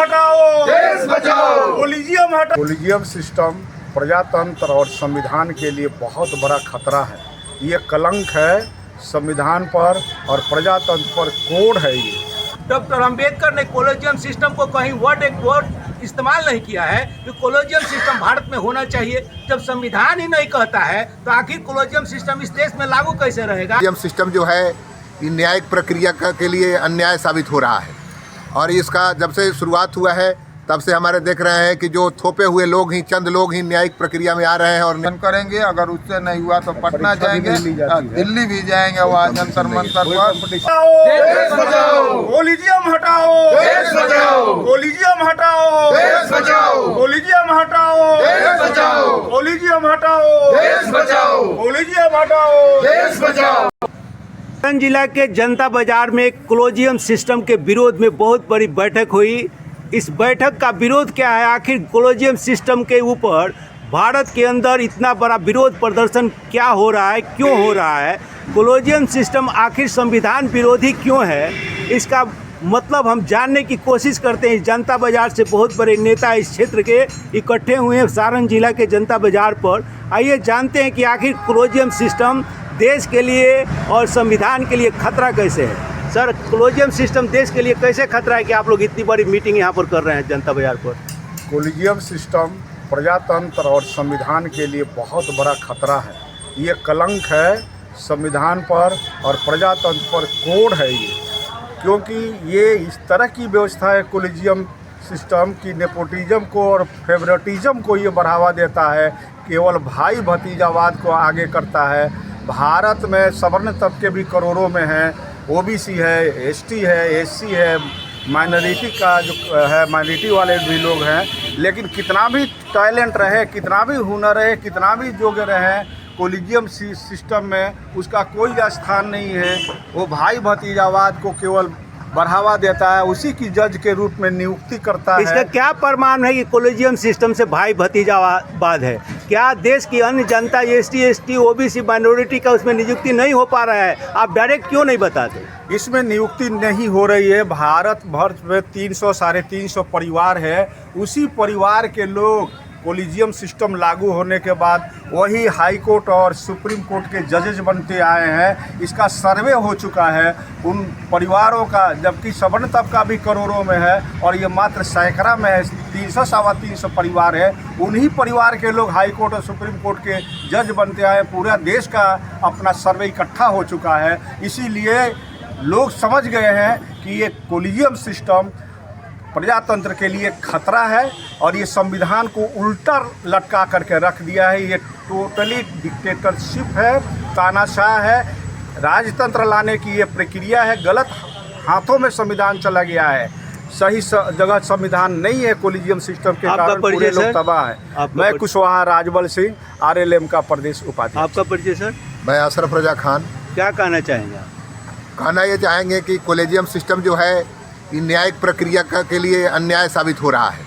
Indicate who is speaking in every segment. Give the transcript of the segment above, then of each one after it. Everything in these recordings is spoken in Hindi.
Speaker 1: हटाओ,
Speaker 2: देश बचाओ।
Speaker 1: कोलिजियम हटाओ। कोलिजियम सिस्टम प्रजातंत्र और संविधान के लिए बहुत बड़ा खतरा है। ये कलंक है संविधान पर और प्रजातंत्र पर, कोड है ये।
Speaker 3: डॉक्टर अंबेडकर ने कोलिजियम सिस्टम को कहीं वर्ड इस्तेमाल नहीं किया है कि कोलिजियम सिस्टम भारत में होना चाहिए। जब संविधान ही नहीं कहता है तो आखिर कोलिजियम सिस्टम इस देश में लागू कैसे रहेगा?
Speaker 2: कोलिजियम सिस्टम जो है ये न्यायिक प्रक्रिया के लिए अन्याय साबित हो रहा है और इसका जब से शुरुआत हुआ है तब से हमारे देख रहे हैं कि जो थोपे हुए लोग ही, चंद लोग ही न्यायिक प्रक्रिया में आ रहे हैं और
Speaker 4: करेंगे। अगर उससे नहीं हुआ तो पटना जाएंगे, दिल्ली भी जाएंगे, वहाँ जंतर मंतर
Speaker 1: देश बचाओ, कोलिजियम हटाओ,
Speaker 2: देश बचाओ।
Speaker 1: कोलिजियम हटाओ,
Speaker 2: देश बचाओ।
Speaker 1: कोलिजियम हटाओ,
Speaker 2: देश बचाओ।
Speaker 1: कोलिजियम हटाओ,
Speaker 2: देश बचाओ।
Speaker 1: कोलिजियम हटाओ,
Speaker 2: देश बचाओ।
Speaker 3: सारण जिला के जनता बाजार में कोलिजियम सिस्टम के विरोध में बहुत बड़ी बैठक हुई। इस बैठक का विरोध क्या है? आखिर कोलिजियम सिस्टम के ऊपर भारत के अंदर इतना बड़ा विरोध प्रदर्शन क्या हो रहा है, क्यों हो रहा है? कोलिजियम सिस्टम आखिर संविधान विरोधी क्यों है? इसका मतलब हम जानने की कोशिश करते हैं। जनता बाजार से बहुत बड़े नेता इस क्षेत्र के इकट्ठे हुए हैं सारण जिला के जनता बाजार पर। आइए जानते हैं कि आखिर कोलिजियम सिस्टम देश के लिए और संविधान के लिए खतरा कैसे है। सर, कोलिजियम सिस्टम देश के लिए कैसे खतरा है कि आप लोग इतनी बड़ी मीटिंग यहाँ पर कर रहे हैं जनता बाजार पर?
Speaker 1: कोलिजियम सिस्टम प्रजातंत्र और संविधान के लिए बहुत बड़ा खतरा है। ये कलंक है संविधान पर और प्रजातंत्र पर, कोड है ये। क्योंकि ये इस तरह की व्यवस्था है कोलिजियम सिस्टम की नेपोटिज्म को और फेवरेटिज्म को ये बढ़ावा देता है, केवल भाई भतीजावाद को आगे करता है। भारत में सवर्ण तबके भी करोड़ों में हैं, ओबीसी है, एसटी है, एससी है, माइनॉरिटी का जो है माइनॉरिटी वाले भी लोग हैं। लेकिन कितना भी टैलेंट रहे, कितना भी हुनर रहे, कितना भी योग्य रहे, कोलिजियम सिस्टम में उसका कोई स्थान नहीं है। वो भाई भतीजावाद को केवल बढ़ावा देता है, उसी की जज के रूप में नियुक्ति करता है।
Speaker 3: इसका क्या प्रमाण है कि कोलिजियम सिस्टम से भाई भतीजावाद है? क्या देश की अन्य जनता ST ST OBC माइनॉरिटी का उसमें नियुक्ति नहीं हो पा रहा है? आप डायरेक्ट क्यों नहीं बताते?
Speaker 1: इसमें नियुक्ति नहीं हो रही है। भारत भर में 300 साढ़े 300 परिवार है। उसी परिवार के लोग कोलिजियम सिस्टम लागू होने के बाद वही हाई कोर्ट और सुप्रीम कोर्ट के जजेज बनते आए हैं। इसका सर्वे हो चुका है उन परिवारों का, जबकि सवर्ण तबका भी करोड़ों में है और ये मात्र सैकड़ा में है। 300 सवा 300 परिवार है। उन्हीं परिवार के लोग हाई कोर्ट और सुप्रीम कोर्ट के जज बनते आए। पूरा देश का अपना सर्वे इकट्ठा हो चुका है। इसीलिए लोग समझ गए हैं कि ये कोलिजियम सिस्टम प्रजातंत्र के लिए खतरा है और ये संविधान को उल्टा लटका करके रख दिया है। ये टोटली डिक्टेटरशिप है, तानाशाह है, राजतंत्र लाने की ये प्रक्रिया है। गलत हाथों में संविधान चला गया है। सही जगह संविधान नहीं है। कोलिजियम सिस्टम के कारण पूरे लोग तबाह है। मैं कुशवाहा राजबल सिंह, RLM का प्रदेश उपाध्यक्ष।
Speaker 3: आपका परिचय सर?
Speaker 2: मैं अशरफ रजा खान।
Speaker 3: क्या कहना चाहेंगे आप?
Speaker 2: कहना ये चाहेंगे कि कोलिजियम सिस्टम जो है ये न्यायिक प्रक्रिया के लिए अन्याय साबित हो रहा है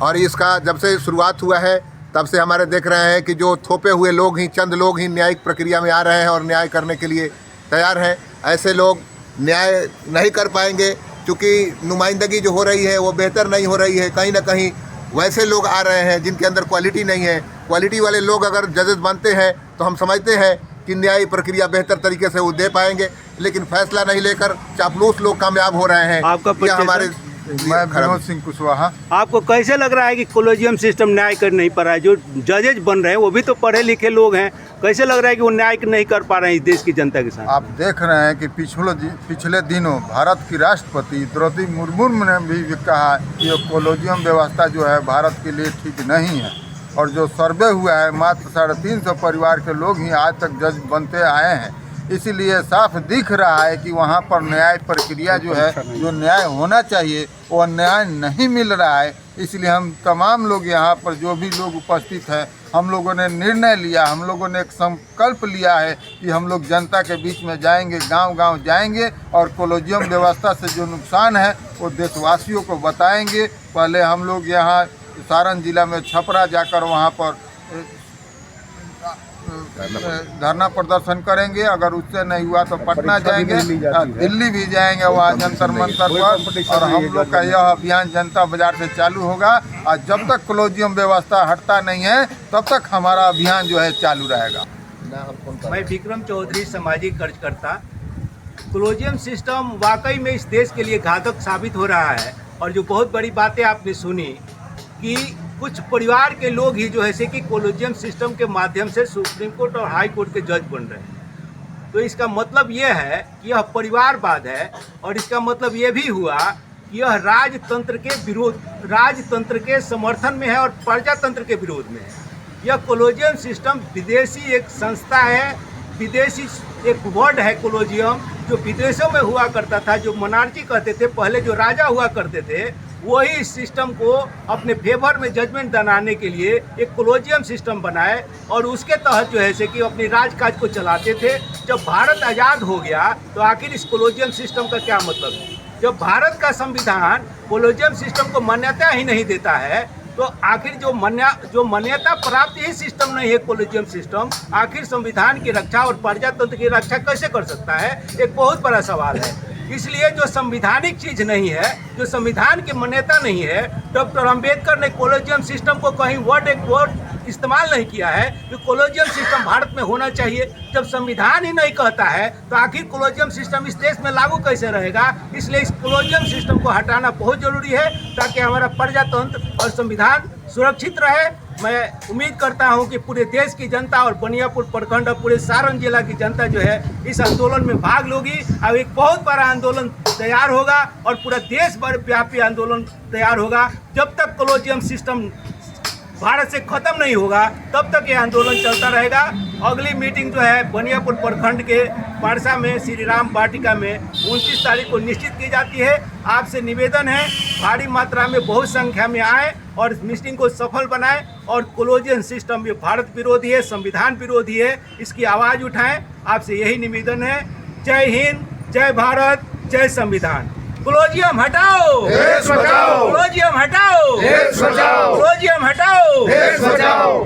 Speaker 2: और इसका जब से शुरुआत हुआ है तब से हमारे देख रहे हैं कि जो थोपे हुए लोग ही, चंद लोग ही न्यायिक प्रक्रिया में आ रहे हैं और न्याय करने के लिए तैयार हैं। ऐसे लोग न्याय नहीं कर पाएंगे क्योंकि नुमाइंदगी जो हो रही है वो बेहतर नहीं हो रही है। कहीं ना कहीं वैसे लोग आ रहे हैं जिनके अंदर क्वालिटी नहीं है। क्वालिटी वाले लोग अगर जजेस बनते हैं तो हम समझते हैं कि न्याय प्रक्रिया बेहतर तरीके से वो दे पाएंगे, लेकिन फैसला नहीं लेकर चापलूस लोग कामयाब हो रहे हैं।
Speaker 3: आपका परिचय
Speaker 4: मैं विनोद सिंह कुशवाहा।
Speaker 3: आपको कैसे लग रहा है कि कोलिजियम सिस्टम न्याय कर नहीं पा रहा है? जो जजेज बन रहे हैं वो भी तो पढ़े लिखे लोग हैं। कैसे लग रहा है कि वो न्याय नहीं कर पा रहे हैं इस देश की जनता के साथ?
Speaker 4: आप देख रहे हैं कि पिछले दिनों भारत की राष्ट्रपति द्रौपदी मुर्मू ने भी कहा कि ये कोलिजियम व्यवस्था जो है भारत के लिए ठीक नहीं है और जो सर्वे हुआ है मात्र 350 परिवार के लोग ही आज तक जज बनते आए हैं। इसीलिए साफ दिख रहा है कि वहाँ पर न्याय प्रक्रिया जो है, जो न्याय होना चाहिए वो न्याय नहीं मिल रहा है। इसलिए हम तमाम लोग यहाँ पर जो भी लोग उपस्थित हैं, हम लोगों ने निर्णय लिया, हम लोगों ने एक संकल्प लिया है कि हम लोग जनता के बीच में जाएंगे, गांव-गांव जाएंगे और कोलिजियम व्यवस्था से जो नुकसान है वो देशवासियों को बताएंगे। पहले हम लोग यहाँ सारण जिला में छपरा जाकर वहाँ पर धरना प्रदर्शन करेंगे। अगर उससे नहीं हुआ तो पटना जाएंगे, दिल्ली भी जाएंगे, वहाँ जंतर मंतर पर। और हम लोग का यह अभियान जनता बाजार से चालू होगा और जब तक कॉलोजियम व्यवस्था हटता नहीं है तब तक हमारा अभियान जो है चालू रहेगा।
Speaker 3: मैं विक्रम चौधरी, सामाजिक कार्यकर्ता। कॉलोजियम सिस्टम वाकई में इस देश के लिए घातक साबित हो रहा है। और जो बहुत बड़ी बातें आपने सुनी कि कुछ परिवार के लोग ही जो है कि कॉलोजियम सिस्टम के माध्यम से सुप्रीम कोर्ट और हाई कोर्ट के जज बन रहे हैं, तो इसका मतलब ये है कि यह परिवारवाद है। और इसका मतलब ये भी हुआ कि यह राजतंत्र के विरोध, राजतंत्र के समर्थन में है और प्रजातंत्र के विरोध में है। यह कॉलोजियम सिस्टम विदेशी एक संस्था है, विदेशी एक वर्ड है कॉलोजियम, जो विदेशों में हुआ करता था, जो मोनार्ची कहते थे, पहले जो राजा हुआ करते थे, वही इस सिस्टम को अपने फेवर में जजमेंट बनाने के लिए एक कॉलोजियम सिस्टम बनाए और उसके तहत जो है से कि अपनी राजकाज को चलाते थे। जब भारत आज़ाद हो गया तो आखिर इस कॉलोजियम सिस्टम का क्या मतलब है? जब भारत का संविधान कॉलोजियम सिस्टम को मान्यता ही नहीं देता है तो आखिर जो मान्यता प्राप्त ही सिस्टम नहीं है कॉलोजियम सिस्टम, आखिर संविधान की रक्षा और प्रजातंत्र की रक्षा कैसे कर सकता है? एक बहुत बड़ा सवाल है। इसलिए जो संविधानिक चीज़ नहीं है, जो संविधान की मान्यता नहीं है, डॉक्टर अंबेडकर ने कॉलोजियम सिस्टम को कहीं एक वर्ड इस्तेमाल नहीं किया है कि कॉलोजियम सिस्टम भारत में होना चाहिए। जब संविधान ही नहीं कहता है तो आखिर कॉलोजियम सिस्टम इस देश में लागू कैसे रहेगा? इसलिए इस कॉलोजियम सिस्टम को हटाना बहुत जरूरी है ताकि हमारा प्रजातंत्र और संविधान सुरक्षित रहे। मैं उम्मीद करता हूं कि पूरे देश की जनता और बनियापुर प्रखंड और पूरे सारण जिला की जनता जो है इस आंदोलन में भाग लोगी। अब एक बहुत बड़ा आंदोलन तैयार होगा और पूरा देश भर व्यापी आंदोलन तैयार होगा। जब तक कॉलोजियम सिस्टम भारत से खत्म नहीं होगा तब तक ये आंदोलन चलता रहेगा। अगली मीटिंग जो है बनियापुर प्रखंड के पारसा में श्री राम वाटिका में 29 तारीख को निश्चित की जाती है। आपसे निवेदन है भारी मात्रा में बहुत संख्या में आए और इस मीटिंग को सफल बनाएं और कॉलोजियम सिस्टम ये भारत विरोधी है, संविधान विरोधी है, इसकी आवाज़ उठाएं। आपसे यही निवेदन है। जय हिंद, जय भारत, जय संविधान। कॉलोजियम हटाओ,
Speaker 1: देश बचाओ।
Speaker 3: कॉलोजियम हटाओ,
Speaker 1: देश बचाओ।
Speaker 3: कॉलोजियम हटाओ,
Speaker 1: देश बचाओ।